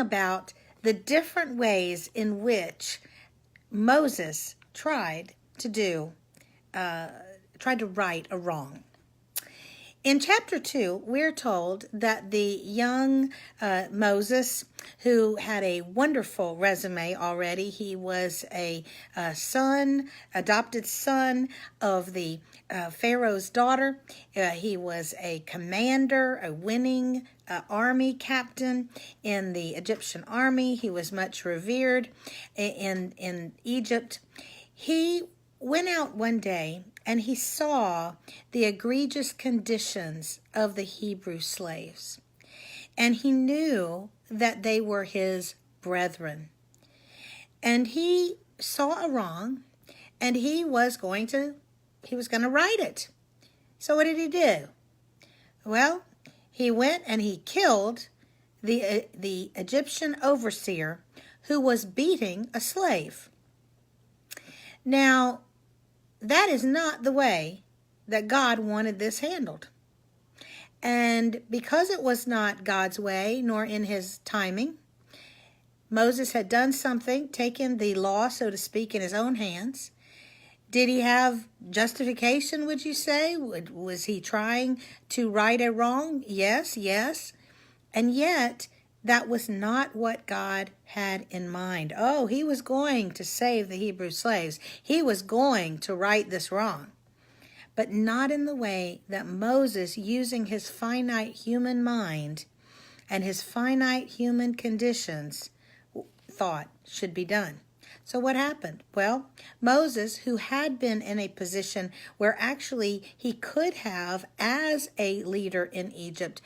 about the different ways in which Moses tried to right a wrong. In chapter 2, we're told that the young Moses, who had a wonderful resume already, he was a adopted son of the Pharaoh's daughter. He was a commander, a winning army captain in the Egyptian army. He was much revered in Egypt. He went out one day and he saw the egregious conditions of the Hebrew slaves. And he knew that they were his brethren. And he saw a wrong, and he was going to right it. So what did he do? Well, he went and he killed the Egyptian overseer who was beating a slave. Now, that is not the way that God wanted this handled. And because it was not God's way, nor in his timing, Moses had done something, taken the law, so to speak, in his own hands. Did he have justification, would you say? Was he trying to right a wrong? Yes. And yet, that was not what God had in mind. Oh, he was going to save the Hebrew slaves. He was going to right this wrong. But not in the way that Moses, using his finite human mind and his finite human conditions, thought should be done. So what happened? Well, Moses, who had been in a position where actually he could have, as a leader in Egypt,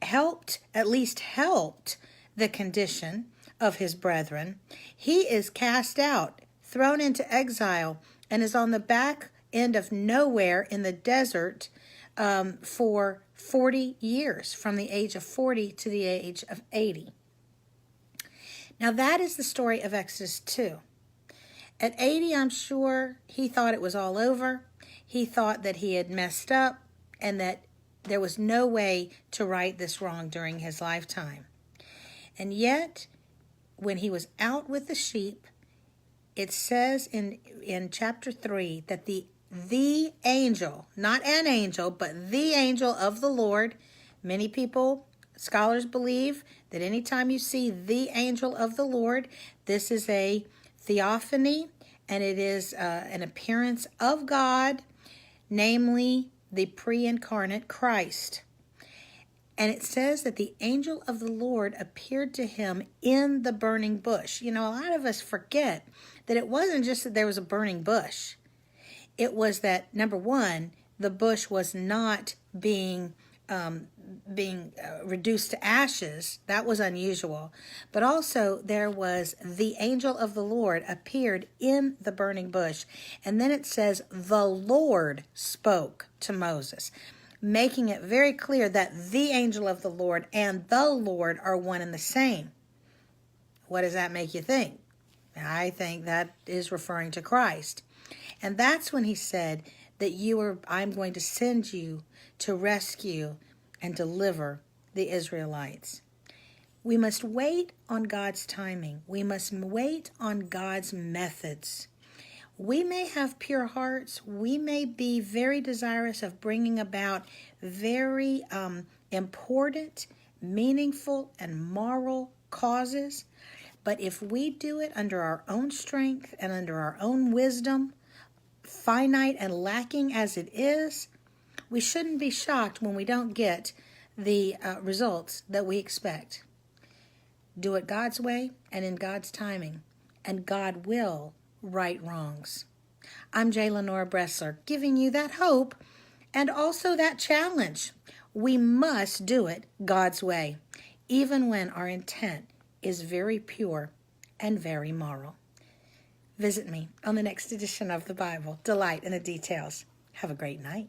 at least helped the condition of his brethren, he is cast out, thrown into exile, and is on the back end of nowhere in the desert for 40 years, from the age of 40 to the age of 80. Now that is the story of Exodus 2. At 80, I'm sure he thought it was all over. He thought that he had messed up and that there was no way to right this wrong during his lifetime. And yet, when he was out with the sheep, it says in chapter 3 that the angel, not an angel, but the angel of the Lord, many people, scholars believe that anytime you see the angel of the Lord, this is a theophany, and it is an appearance of God, namely the pre-incarnate Christ. And it says that the angel of the Lord appeared to him in the burning bush. You know, a lot of us forget that it wasn't just that there was a burning bush. It was that, number one, the bush was not being reduced to ashes. That was unusual. But also there was the angel of the Lord appeared in the burning bush. And then it says the Lord spoke to Moses, making it very clear that the angel of the Lord and the Lord are one and the same. What does that make you think? I think that is referring to Christ. And that's when he said that I'm going to send you to rescue and deliver the Israelites. We must wait on God's timing. We must wait on God's methods. We may have pure hearts. We may be very desirous of bringing about very important, meaningful, and moral causes. But if we do it under our own strength and under our own wisdom, finite and lacking as it is, we shouldn't be shocked when we don't get the results that we expect. Do it God's way and in God's timing, and God will right wrongs. I'm J. Lenora Bressler, giving you that hope and also that challenge. We must do it God's way, even when our intent is very pure and very moral. Visit me on the next edition of the Bible. Delight in the details. Have a great night.